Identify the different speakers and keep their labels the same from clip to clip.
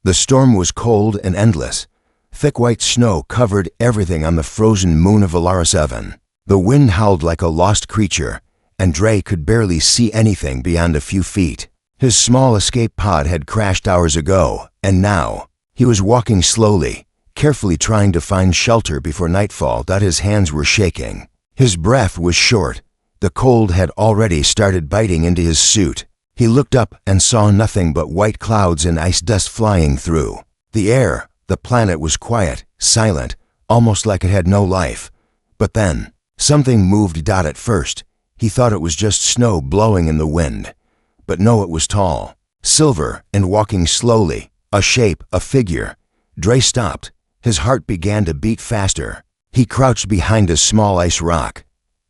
Speaker 1: The storm was cold and endless. Thick white snow covered everything on the frozen moon of Alara 7. The wind howled like a lost creature, and Dre could barely see anything beyond a few feet. His small escape pod had crashed hours ago, and now he was walking slowly, carefully trying to find shelter before nightfall. His hands were shaking. His breath was short. The cold had already started biting into his suit. He looked up and saw nothing but white clouds and ice dust flying through. The air, the planet was quiet, silent, almost like it had no life. But then, something moved. At first, he thought it was just snow blowing in the wind. But no, it was tall, silver, and walking slowly, a shape, a figure. Dre stopped. His heart began to beat faster. He crouched behind a small ice rock.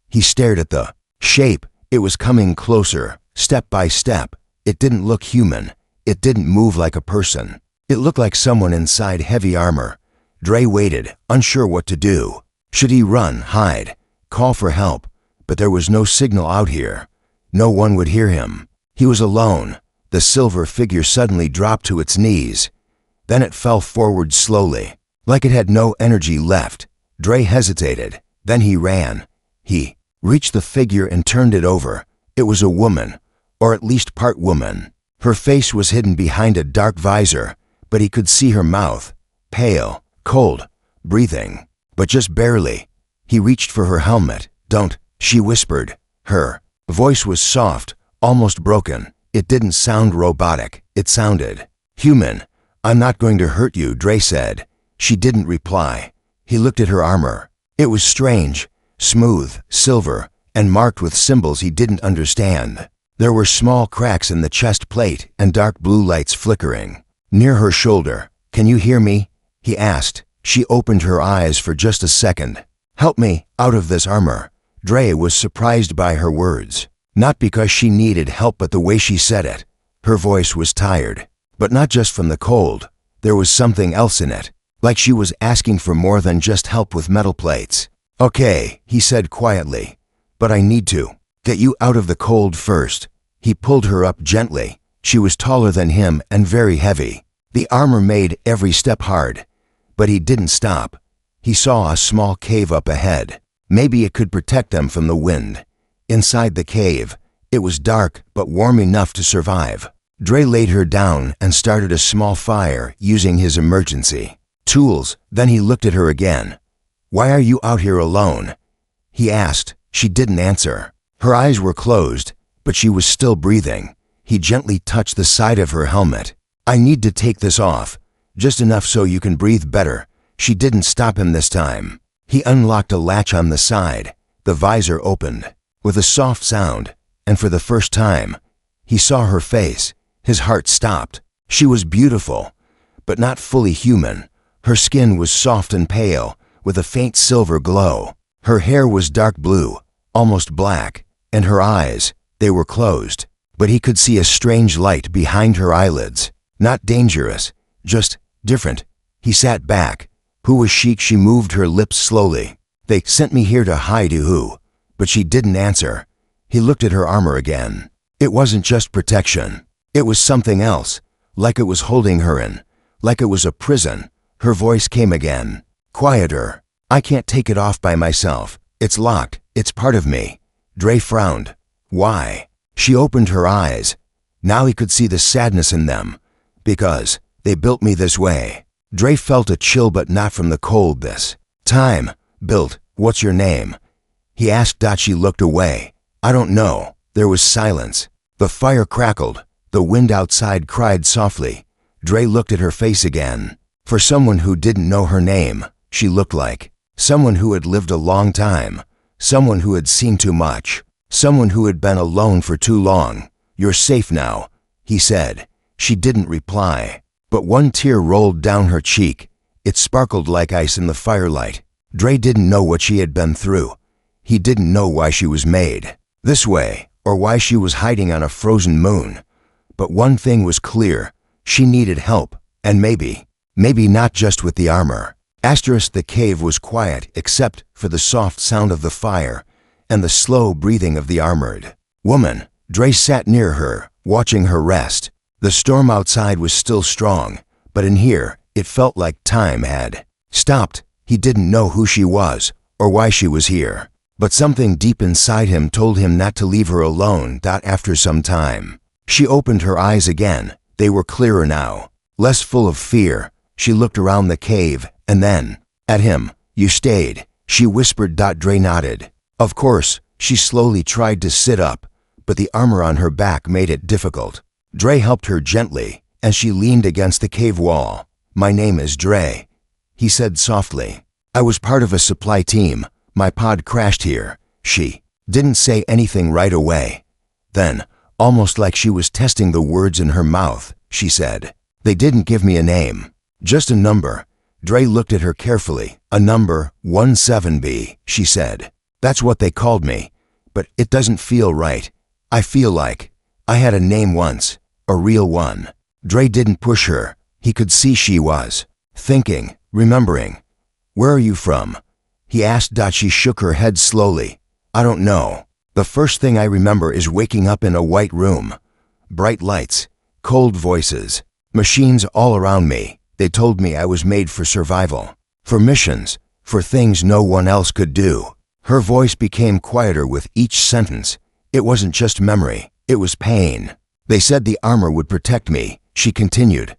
Speaker 1: He stared at the shape. It was coming closer, step by step. It didn't look human. It didn't move like a person. It looked like someone inside heavy armor. Dre waited, unsure what to do. Should he run, hide, call for help? But there was no signal out here. No one would hear him. He was alone. The silver figure suddenly dropped to its knees. Then it fell forward slowly, like it had no energy left. Dre hesitated. Then he ran. He reached the figure and turned it over. It was a woman, or at least part woman. Her face was hidden behind a dark visor, but he could see her mouth, pale, cold, breathing, but just barely. He reached for her helmet. "Don't," she whispered. Her voice was soft, almost broken. It didn't sound robotic. It sounded human. "I'm not going to hurt you," Dre said. She didn't reply. He looked at her armor. It was strange, smooth, silver, and marked with symbols he didn't understand. There were small cracks in the chest plate and dark blue lights flickering. Near her shoulder, "Can you hear me?" he asked. She opened her eyes for just a second. "Help me out of this armor." Dre was surprised by her words. Not because she needed help, but the way she said it. Her voice was tired, but not just from the cold. There was something else in it, like she was asking for more than just help with metal plates. "Okay," he said quietly, "but I need to get you out of the cold first." He pulled her up gently. She was taller than him and very heavy. The armor made every step hard, but he didn't stop. He saw a small cave up ahead. Maybe it could protect them from the wind. Inside the cave, it was dark but warm enough to survive. Dre laid her down and started a small fire using his emergency tools. Then he looked at her again. "Why are you out here alone?" he asked. She didn't answer. Her eyes were closed, but she was still breathing. He gently touched the side of her helmet. "I need to take this off, just enough so you can breathe better." She didn't stop him this time. He unlocked a latch on the side. The visor opened with a soft sound, and for the first time, he saw her face. His heart stopped. She was beautiful, but not fully human. Her skin was soft and pale, with a faint silver glow. Her hair was dark blue, almost black, and her eyes, they were closed. But he could see a strange light behind her eyelids. Not dangerous, just different. He sat back. "Who was she?" She moved her lips slowly. "They sent me here to hide you." "Who?" But she didn't answer. He looked at her armor again. It wasn't just protection. It was something else, like it was holding her in, like it was a prison. Her voice came again, quieter. "I can't take it off by myself. It's locked. It's part of me." Dre frowned. "Why?" She opened her eyes. Now he could see the sadness in them. "Because they built me this way." Dre felt a chill, but not from the cold this time. "Built? What's your name?" he asked. She looked away. "I don't know." There was silence. The fire crackled. The wind outside cried softly. Dre looked at her face again. For someone who didn't know her name, she looked like someone who had lived a long time, someone who had seen too much, someone who had been alone for too long. "You're safe now," he said. She didn't reply, but one tear rolled down her cheek. It sparkled like ice in the firelight. Dre didn't know what she had been through. He didn't know why she was made this way, or why she was hiding on a frozen moon. But one thing was clear. She needed help, and maybe not just with the armor. The cave was quiet except for the soft sound of the fire and the slow breathing of the armored woman. Dre sat near her, watching her rest. The storm outside was still strong, but in here, it felt like time had stopped. He didn't know who she was or why she was here, but something deep inside him told him not to leave her alone. After some time, she opened her eyes again. They were clearer now, less full of fear. She looked around the cave and then at him. "You stayed," she whispered. Dre nodded. Of course. She slowly tried to sit up, but the armor on her back made it difficult. Dre helped her gently, and she leaned against the cave wall. "My name is Dre," he said softly. "I was part of a supply team. My pod crashed here." She didn't say anything right away. Then, almost like she was testing the words in her mouth, she said, "They didn't give me a name, just a number." Dre looked at her carefully. "A number, 17B, she said. "That's what they called me, but it doesn't feel right. I feel like I had a name once, a real one." Dre didn't push her. He could see she was thinking, remembering. "Where are you from?" he asked. She shook her head slowly. "I don't know. The first thing I remember is waking up in a white room. Bright lights, cold voices, machines all around me. They told me I was made for survival, for missions, for things no one else could do." Her voice became quieter with each sentence. It wasn't just memory, it was pain. "They said the armor would protect me," she continued,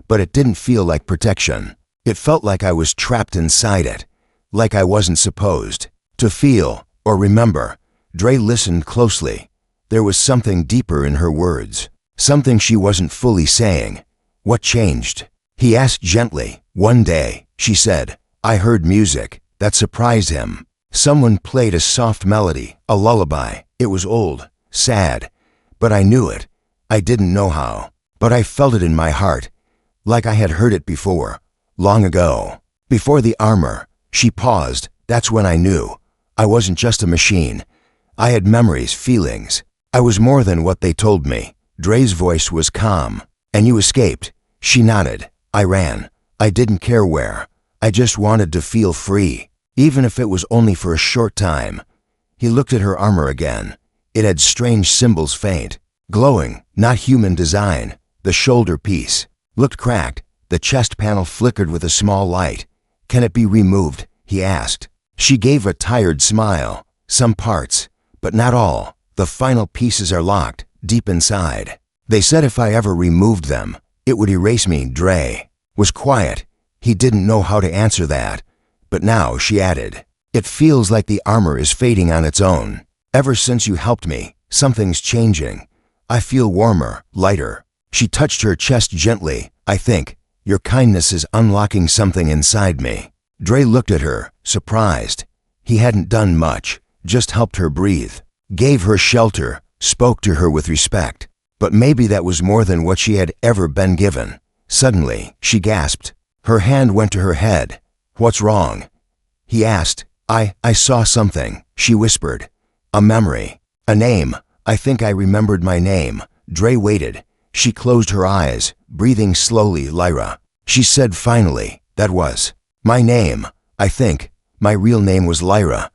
Speaker 1: "but it didn't feel like protection. It felt like I was trapped inside it, like I wasn't supposed to feel or remember." Dre listened closely. There was something deeper in her words, something she wasn't fully saying. "What changed?" he asked gently. "One day," she said, "I heard music that surprised him. Someone played a soft melody, a lullaby. It was old, sad, but I knew it. I didn't know how, but I felt it in my heart, like I had heard it before, long ago. Before the armor." She paused. "That's when I knew. I wasn't just a machine. I had memories, feelings. I was more than what they told me." Dre's voice was calm. "And you escaped?" She nodded. "I ran. I didn't care where. I just wanted to feel free, even if it was only for a short time." He looked at her armor again. It had strange symbols, faint, glowing, not human design. The shoulder piece looked cracked. The chest panel flickered with a small light. "Can it be removed?" he asked. She gave a tired smile. "Some parts, but not all. The final pieces are locked, deep inside. They said if I ever removed them, it would erase me." Dre was quiet. He didn't know how to answer that. But now she added, "It feels like the armor is fading on its own. Ever since you helped me, something's changing. I feel warmer, lighter." She touched her chest gently. "I think your kindness is unlocking something inside me." Dre looked at her, surprised. He hadn't done much, just helped her breathe, gave her shelter, spoke to her with respect. But maybe that was more than what she had ever been given. Suddenly, she gasped. Her hand went to her head. "What's wrong?" he asked. I saw something," she whispered. "A memory. A name. I think I remembered my name." Dre waited. She closed her eyes, breathing slowly. "Lyra," she said finally. "That was my name. I think my real name was Lyra."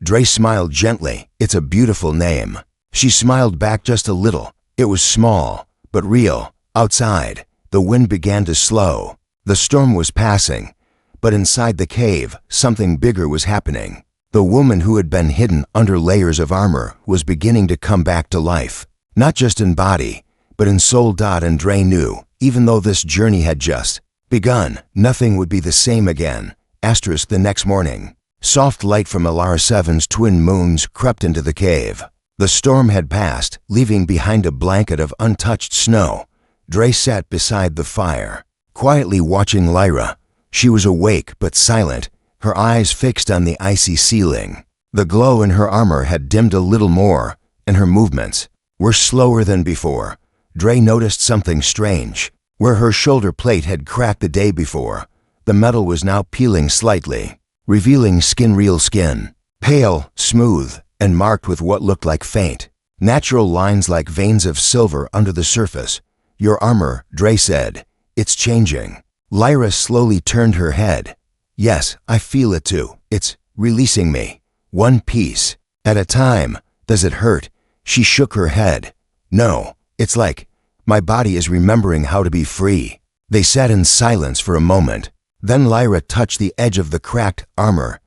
Speaker 1: Dre smiled gently. "It's a beautiful name." She smiled back just a little. It was small, but real. Outside, the wind began to slow. The storm was passing. But inside the cave, something bigger was happening. The woman who had been hidden under layers of armor was beginning to come back to life. Not just in body, but in soul. And Dre knew, even though this journey had just begun, nothing would be the same again. The next morning, soft light from Alara 7's twin moons crept into the cave. The storm had passed, leaving behind a blanket of untouched snow. Dre sat beside the fire, quietly watching Lyra. She was awake but silent, her eyes fixed on the icy ceiling. The glow in her armor had dimmed a little more, and her movements were slower than before. Dre noticed something strange. Where her shoulder plate had cracked the day before, the metal was now peeling slightly, revealing real skin. Pale, smooth, and marked with what looked like faint, natural lines like veins of silver under the surface. "Your armor," Dre said. "It's changing." Lyra slowly turned her head. "Yes, I feel it too. It's releasing me, one piece at a time." "Does it hurt?" She shook her head. "No, it's like my body is remembering how to be free." They sat in silence for a moment. Then Lyra touched the edge of the cracked armor.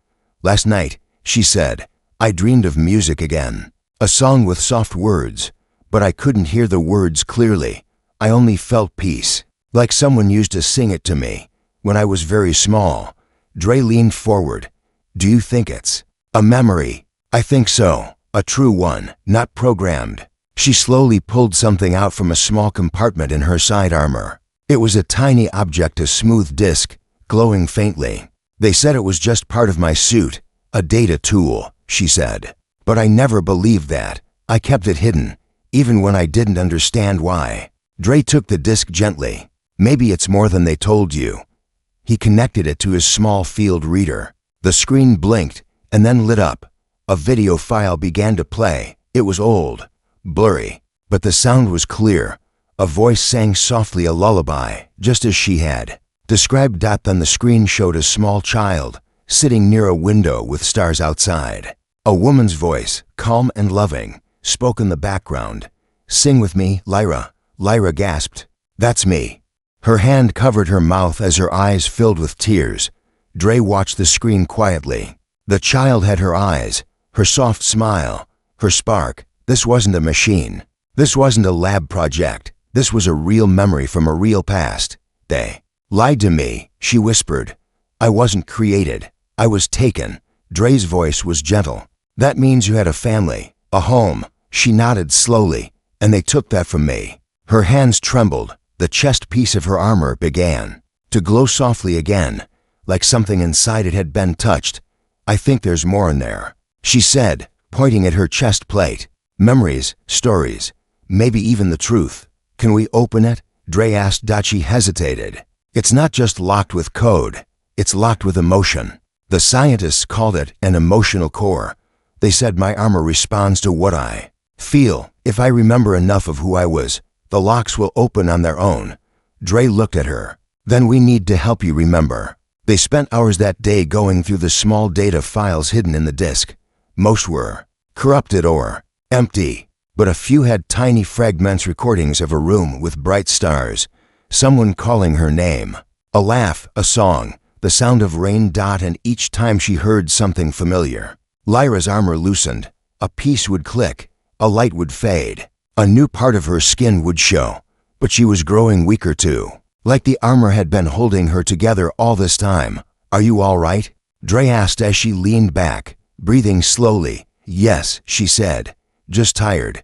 Speaker 1: "Last night," she said, "I dreamed of music again. A song with soft words, but I couldn't hear the words clearly. I only felt peace, like someone used to sing it to me when I was very small." Dre leaned forward. "Do you think it's a memory?" "I think so. A true one, not programmed." She slowly pulled something out from a small compartment in her side armor. It was a tiny object, a smooth disc, glowing faintly. "They said it was just part of my suit, a data tool," she said. "But I never believed that. I kept it hidden, even when I didn't understand why." Dre took the disc gently. "Maybe it's more than they told you." He connected it to his small field reader. The screen blinked and then lit up. A video file began to play. It was old, blurry, but the sound was clear. A voice sang softly a lullaby, just as she had described. Then the screen showed a small child sitting near a window with stars outside. A woman's voice, calm and loving, spoke in the background. "Sing with me, Lyra." Lyra gasped. "That's me." Her hand covered her mouth as her eyes filled with tears. Dre watched the screen quietly. The child had her eyes, her soft smile, her spark. This wasn't a machine. This wasn't a lab project. This was a real memory from a real past. "They lied to me," she whispered. "I wasn't created. I was taken." Dre's voice was gentle. "That means you had a family, a home." She nodded slowly. "And they took that from me." Her hands trembled. The chest piece of her armor began to glow softly again, like something inside it had been touched. "I think there's more in there," she said, pointing at her chest plate. "Memories, stories, maybe even the truth." "Can we open it?" Dre asked. She hesitated. "It's not just locked with code. It's locked with emotion." The scientists called it an emotional core. They said my armor responds to what I feel. If I remember enough of who I was, the locks will open on their own. Dre looked at her. "Then we need to help you remember." They spent hours that day going through the small data files hidden in the disk. Most were corrupted or empty, but a few had tiny fragments, recordings of a room with bright stars, someone calling her name, a laugh, a song, the sound of rain. And each time she heard something familiar, Lyra's armor loosened. A piece would click, a light would fade, a new part of her skin would show, but she was growing weaker too, like the armor had been holding her together all this time. "Are you all right?" Dre asked as she leaned back, breathing slowly. "Yes," she said, "just tired.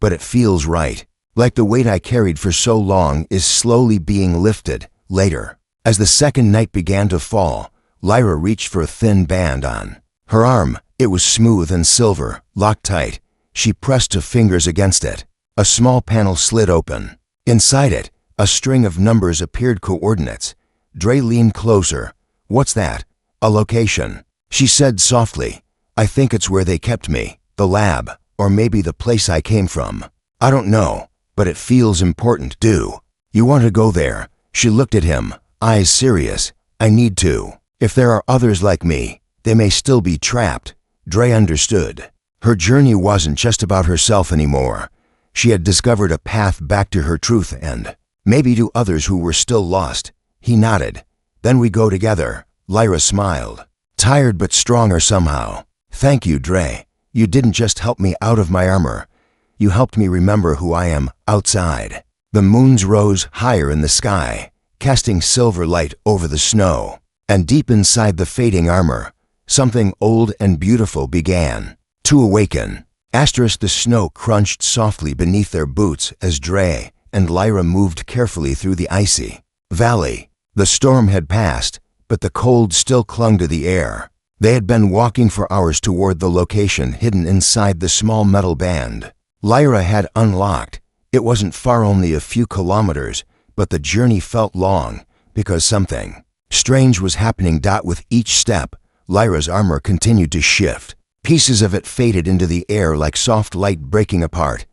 Speaker 1: But it feels right, like the weight I carried for so long is slowly being lifted." Later, as the second night began to fall, Lyra reached for a thin band on her arm. It was smooth and silver, locked tight. She pressed her fingers against it. A small panel slid open. Inside it, a string of numbers appeared, coordinates. Dre leaned closer. "What's that?" "A location," she said softly. "I think it's where they kept me, the lab, or maybe the place I came from. I don't know, but it feels important." "Do you want to go there?" She looked at him, eyes serious. "I need to. If there are others like me, they may still be trapped." Dre understood. Her journey wasn't just about herself anymore. She had discovered a path back to her truth and maybe to others who were still lost. He nodded. "Then we go together." Lyra smiled, tired but stronger somehow. "Thank you, Dre. You didn't just help me out of my armor. You helped me remember who I am outside." The moons rose higher in the sky, casting silver light over the snow. And deep inside the fading armor, something old and beautiful began to awaken. The snow crunched softly beneath their boots as Dre and Lyra moved carefully through the icy valley. The storm had passed, but the cold still clung to the air. They had been walking for hours toward the location hidden inside the small metal band Lyra had unlocked. It wasn't far, only a few kilometers, but the journey felt long because something strange was happening. With each step, Lyra's armor continued to shift. Pieces of it faded into the air like soft light, breaking apart,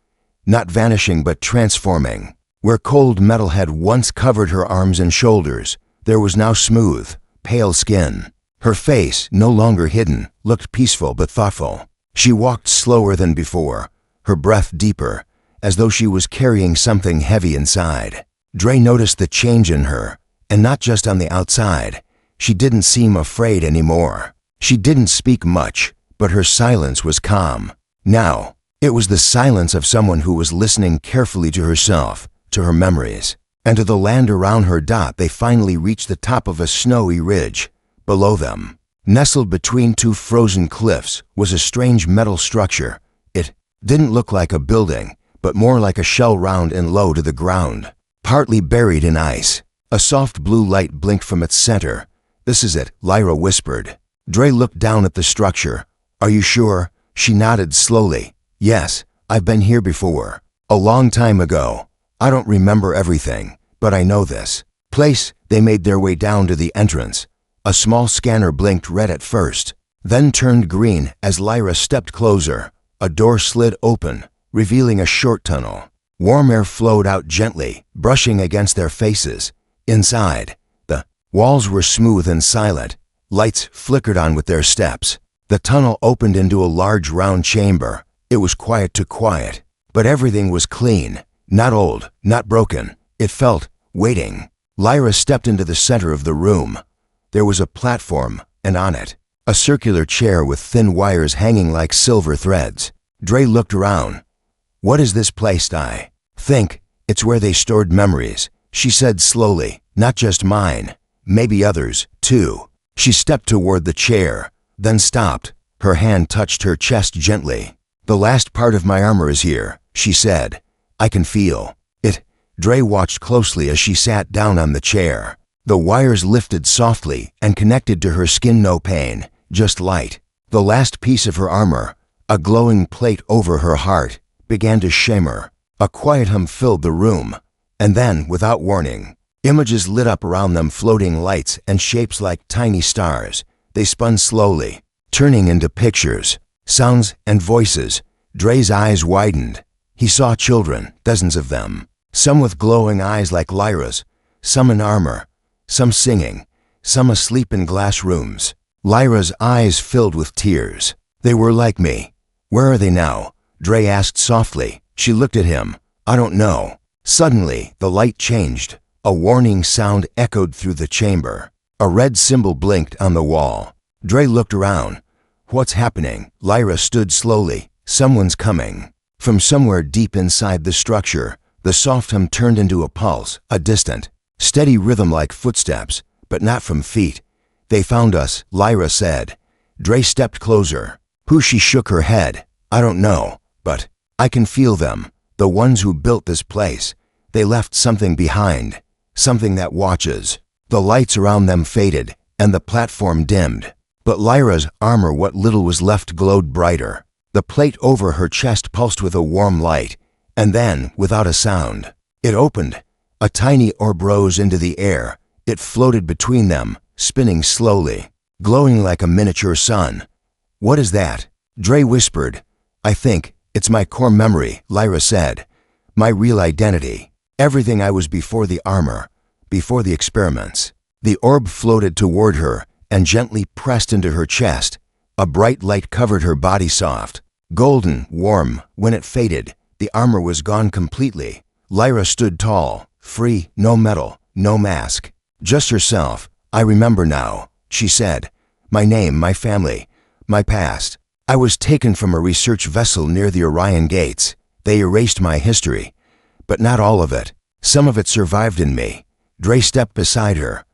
Speaker 1: not vanishing but transforming. Where cold metal had once covered her arms and shoulders, there was now smooth, pale skin. Her face, no longer hidden, looked peaceful but thoughtful. She walked slower than before, her breath deeper, as though she was carrying something heavy inside. Dre noticed the change in her, and not just on the outside. She didn't seem afraid anymore. She didn't speak much, but her silence was calm. Now, it was the silence of someone who was listening carefully to herself, to her memories, and to the land around her. They finally reached the top of a snowy ridge. Below them, nestled between two frozen cliffs, was a strange metal structure. It didn't look like a building, but more like a shell, round and low to the ground, partly buried in ice. A soft blue light blinked from its center. "This is it," Lyra whispered. Dre looked down at the structure. "Are you sure?" She nodded slowly. "Yes, I've been here before. A long time ago. I don't remember everything, but I know this place." They made their way down to the entrance. A small scanner blinked red at first, then turned green as Lyra stepped closer. A door slid open, revealing a short tunnel. Warm air flowed out gently, brushing against their faces. Inside, the walls were smooth and silent. Lights flickered on with their steps. The tunnel opened into a large round chamber. It was quiet to quiet, but everything was clean, not old, not broken. It felt waiting. Lyra stepped into the center of the room. There was a platform, and on it, a circular chair with thin wires hanging like silver threads. Dre looked around. "What is this place?" "I think it's where they stored memories," she said slowly. "Not just mine, maybe others, too." She stepped toward the chair, then stopped. Her hand touched her chest gently. "The last part of my armor is here," she said. "I can feel it." Dre watched closely as she sat down on the chair. The wires lifted softly and connected to her skin. No pain, just light. The last piece of her armor, a glowing plate over her heart, began to shimmer. A quiet hum filled the room, and then, without warning, images lit up around them, floating lights and shapes like tiny stars. They spun slowly, turning into pictures, sounds and voices. Dre's eyes widened. He saw children, dozens of them, some with glowing eyes like Lyra's, some in armor, some singing, some asleep in glass rooms. Lyra's eyes filled with tears. "They were like me. Where are they now?" Dre asked softly. She looked at him. "I don't know." Suddenly, the light changed. A warning sound echoed through the chamber. A red symbol blinked on the wall. Dre looked around. "What's happening?" Lyra stood slowly. "Someone's coming." From somewhere deep inside the structure, the soft hum turned into a pulse, a distant, steady rhythm like footsteps, but not from feet. "They found us," Lyra said. Dre stepped closer. "Who?" She shook her head. "I don't know, but I can feel them. The ones who built this place. They left something behind, something that watches." The lights around them faded, and the platform dimmed. But Lyra's armor, what little was left, glowed brighter. The plate over her chest pulsed with a warm light, and then, without a sound, it opened. A tiny orb rose into the air. It floated between them, spinning slowly, glowing like a miniature sun. "What is that?" Dre whispered. "I think it's my core memory," Lyra said. "My real identity. Everything I was before the armor, before the experiments." The orb floated toward her and gently pressed into her chest. A bright light covered her body, soft, golden, warm. When it faded, the armor was gone completely. Lyra stood tall, free, no metal, no mask, just herself. "I remember now," she said. "My name, my family, my past. I was taken from a research vessel near the Orion gates. They erased my history, but not all of it. Some of it survived in me." Dre stepped beside her.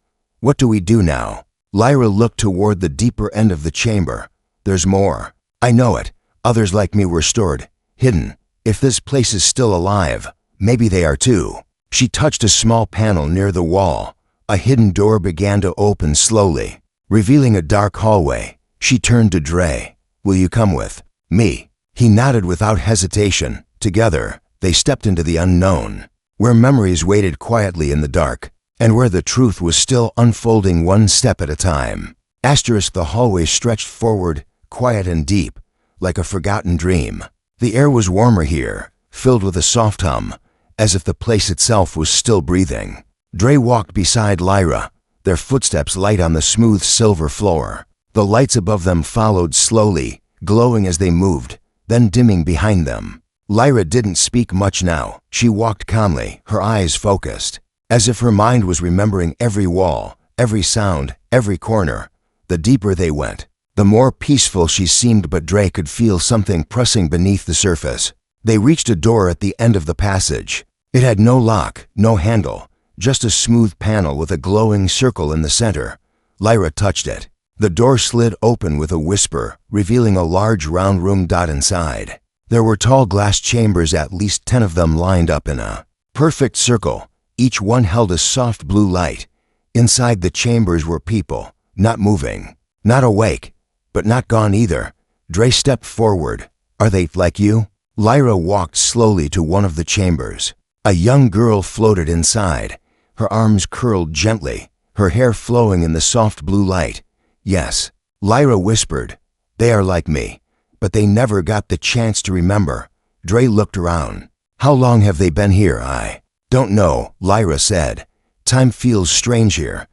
Speaker 1: "What do we do now?" Lyra looked toward the deeper end of the chamber. "There's more. I know it. Others like me were stored, hidden. If this place is still alive, maybe they are too." She touched a small panel near the wall. A hidden door began to open slowly, revealing a dark hallway. She turned to Dre. "Will you come with me?" He nodded without hesitation. Together, they stepped into the unknown, where memories waited quietly in the dark, and where the truth was still unfolding one step at a time. The hallway stretched forward, quiet and deep, like a forgotten dream. The air was warmer here, filled with a soft hum, as if the place itself was still breathing. Dre walked beside Lyra, their footsteps light on the smooth silver floor. The lights above them followed slowly, glowing as they moved, then dimming behind them. Lyra didn't speak much now. She walked calmly, her eyes focused. as if her mind was remembering every wall, every sound, every corner. The deeper they went, the more peaceful she seemed, but Dre could feel something pressing beneath the surface. They reached a door at the end of the passage. It had no lock, no handle, just a smooth panel with a glowing circle in the center. Lyra touched it. The door slid open with a whisper, revealing a large round room inside. There were tall glass chambers, at least 10 of them lined up in a perfect circle. Each one held a soft blue light. Inside the chambers were people, not moving, not awake, but not gone either. Dre stepped forward. Are they like you? Lyra walked slowly to one of the chambers. A young girl floated inside, her arms curled gently, her hair flowing in the soft blue light. Yes, Lyra whispered. They are like me, but they never got the chance to remember. Dre looked around. How long have they been here? I don't know, Lyra said. Time feels strange here,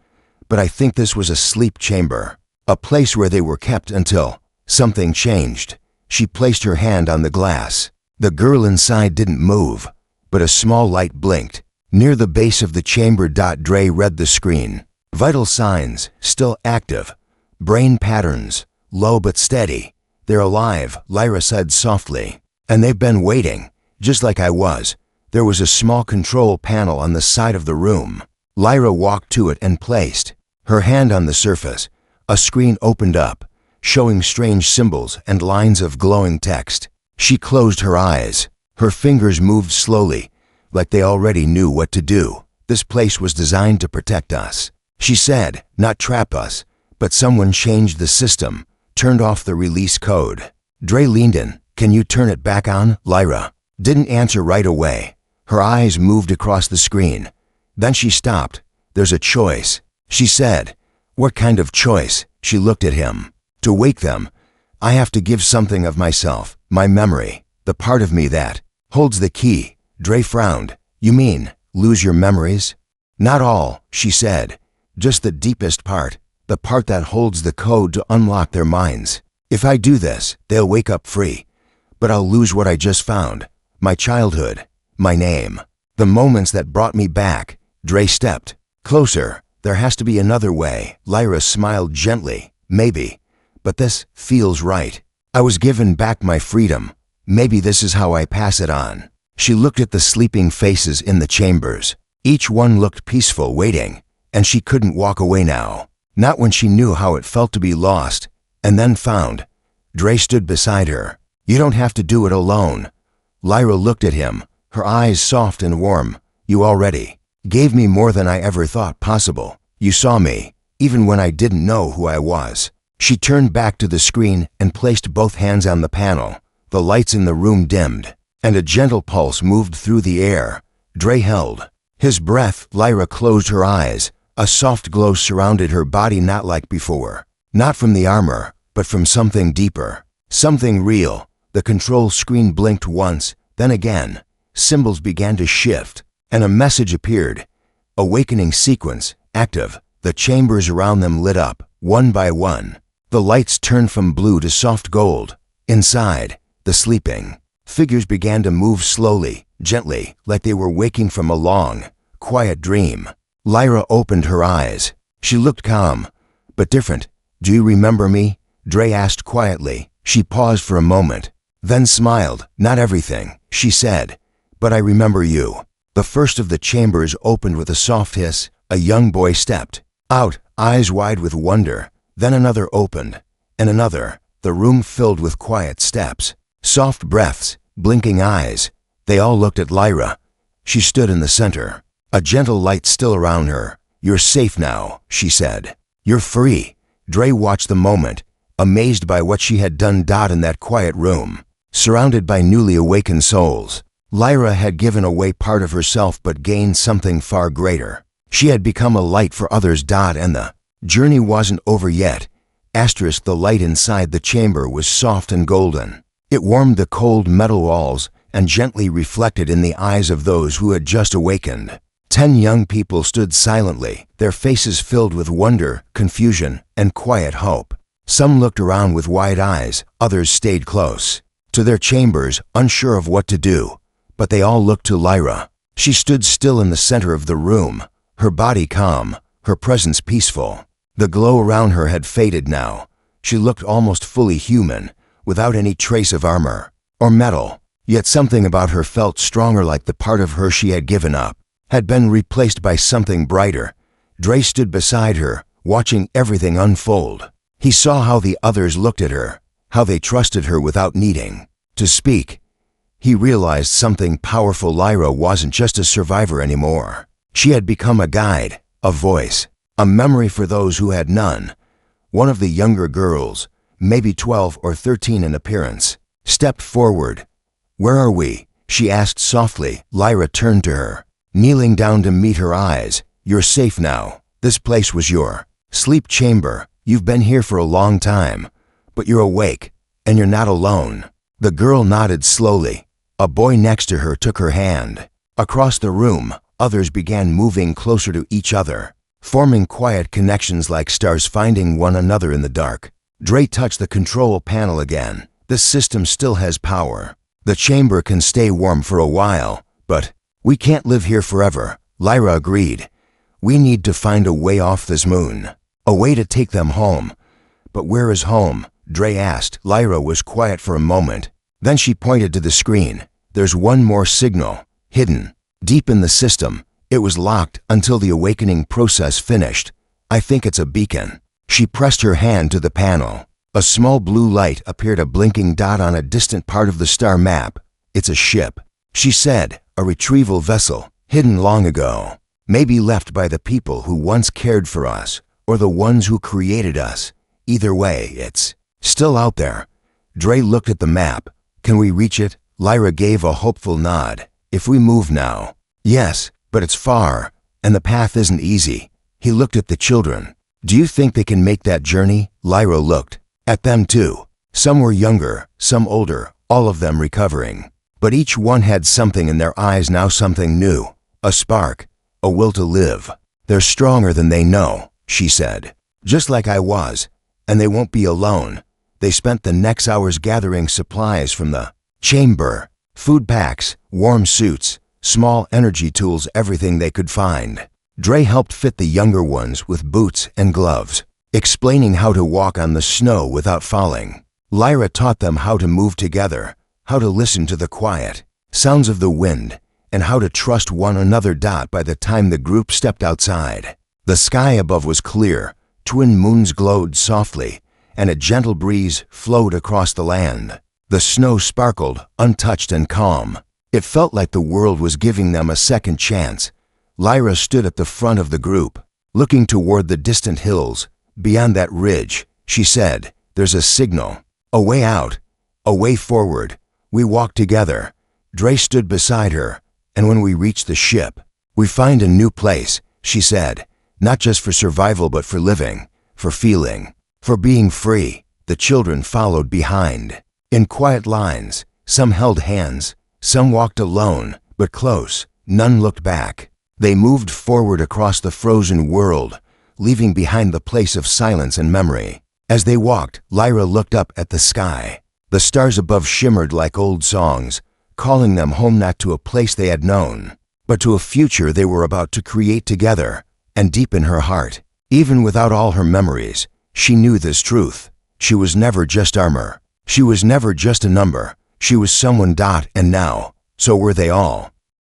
Speaker 1: but I think this was a sleep chamber, a place where they were kept until something changed. She placed her hand on the glass. The girl inside didn't move, but a small light blinked. Near the base of the chamber, Dre read the screen. Vital signs, still active. Brain patterns, low but steady. They're alive, Lyra said softly. And they've been waiting, just like I was. There was a small control panel on the side of the room. Lyra walked to it and placed her hand on the surface. A screen opened up, showing strange symbols and lines of glowing text. She closed her eyes. Her fingers moved slowly, like they already knew what to do. This place was designed to protect us, she said, not trap us. But someone changed the system, turned off the release code. Dre leaned in. Can you turn it back on? Lyra didn't answer right away. Her eyes moved across the screen. Then she stopped. There's a choice, she said. What kind of choice? She looked at him. To wake them, I have to give something of myself, my memory, the part of me that holds the key. Dre frowned. You mean, lose your memories? Not all, she said. Just the deepest part, the part that holds the code to unlock their minds. If I do this, they'll wake up free. But I'll lose what I just found. My childhood, my name, the moments that brought me back. Dre stepped closer. There has to be another way. Lyra smiled gently. Maybe. But this feels right. I was given back my freedom. Maybe this is how I pass it on. She looked at the sleeping faces in the chambers. Each one looked peaceful, waiting. And she couldn't walk away now. Not when she knew how it felt to be lost and then found. Dre stood beside her. You don't have to do it alone. Lyra looked at him, her eyes soft and warm. You already gave me more than I ever thought possible. You saw me, even when I didn't know who I was. She turned back to the screen and placed both hands on the panel. The lights in the room dimmed, and a gentle pulse moved through the air. Dre held his breath. Lyra closed her eyes. A soft glow surrounded her body, not like before. Not from the armor, but from something deeper. Something real. The control screen blinked once, then again. Symbols began to shift, and a message appeared. Awakening sequence, active. The chambers around them lit up, one by one. The lights turned from blue to soft gold. Inside, the sleeping figures began to move slowly, gently, like they were waking from a long, quiet dream. Lyra opened her eyes. She looked calm, but different. Do you remember me? Dre asked quietly. She paused for a moment, then smiled. Not everything, she said, but I remember you. The first of the chambers opened with a soft hiss. A young boy stepped out, eyes wide with wonder. Then another opened, and another. The room filled with quiet steps, soft breaths, blinking eyes. They all looked at Lyra. She stood in the center, a gentle light still around her. You're safe now, she said. You're free. Dre watched the moment, amazed by what she had done. In that quiet room, surrounded by newly awakened souls, Lyra had given away part of herself but gained something far greater. She had become a light for others. And the journey wasn't over yet. The light inside the chamber was soft and golden. It warmed the cold metal walls and gently reflected in the eyes of those who had just awakened. 10 young people stood silently, their faces filled with wonder, confusion, and quiet hope. Some looked around with wide eyes, others stayed close to their chambers, unsure of what to do. But they all looked to Lyra, She stood still in the center of the room, her body calm, her presence peaceful. The glow around her had faded now. She looked almost fully human, without any trace of armor or metal. Yet something about her felt stronger, like the part of her she had given up had been replaced by something brighter. Dre stood beside her, watching everything unfold. He saw how the others looked at her, how they trusted her without needing to speak. He realized something powerful. Lyra wasn't just a survivor anymore. She had become a guide, a voice, a memory for those who had none. One of the younger girls, maybe 12 or 13 in appearance, stepped forward. "Where are we?" she asked softly. Lyra turned to her, kneeling down to meet her eyes. "You're safe now. This place was your sleep chamber. You've been here for a long time, but you're awake, and you're not alone." The girl nodded slowly. A boy next to her took her hand. Across the room, others began moving closer to each other, forming quiet connections like stars finding one another in the dark. Dre touched the control panel again. "This system still has power. The chamber can stay warm for a while, but we can't live here forever." Lyra agreed. "We need to find a way off this moon, a way to take them home." "But where is home?" Dre asked. Lyra was quiet for a moment. Then she pointed to the screen. "There's one more signal, hidden, deep in the system. It was locked until the awakening process finished. I think it's a beacon." She pressed her hand to the panel. A small blue light appeared, a blinking dot on a distant part of the star map. "It's a ship," she said, "a retrieval vessel, hidden long ago. Maybe left by the people who once cared for us, or the ones who created us. Either way, it's still out there." Dre looked at the map. "Can we reach it?" Lyra gave a hopeful nod. "If we move now." "Yes, but it's far, and the path isn't easy." He looked at the children. "Do you think they can make that journey?" Lyra looked at them too. Some were younger, some older, all of them recovering. But each one had something in their eyes now, something new, a spark, a will to live. "They're stronger than they know," she said. "Just like I was, and they won't be alone." They spent the next hours gathering supplies from the chamber, food packs, warm suits, small energy tools, everything they could find. Dre helped fit the younger ones with boots and gloves, explaining how to walk on the snow without falling. Lyra taught them how to move together, how to listen to the quiet sounds of the wind, and how to trust one another. By the time the group stepped outside, the sky above was clear, twin moons glowed softly, and a gentle breeze flowed across the land. The snow sparkled, untouched and calm. It felt like the world was giving them a second chance. Lyra stood at the front of the group, looking toward the distant hills. "Beyond that ridge," she said, "there's a signal, a way out, a way forward." We walked together. Dre stood beside her, and when we reached the ship, "We find a new place," she said, "not just for survival but for living, for feeling, for being free." The children followed behind, in quiet lines. Some held hands, some walked alone, but close. None looked back. They moved forward across the frozen world, leaving behind the place of silence and memory. As they walked, Lyra looked up at the sky. The stars above shimmered like old songs, calling them home, not to a place they had known, but to a future they were about to create together. And deep in her heart, even without all her memories, she knew this truth. She was never just armor. She was never just a number. She was someone. And now, so were they all.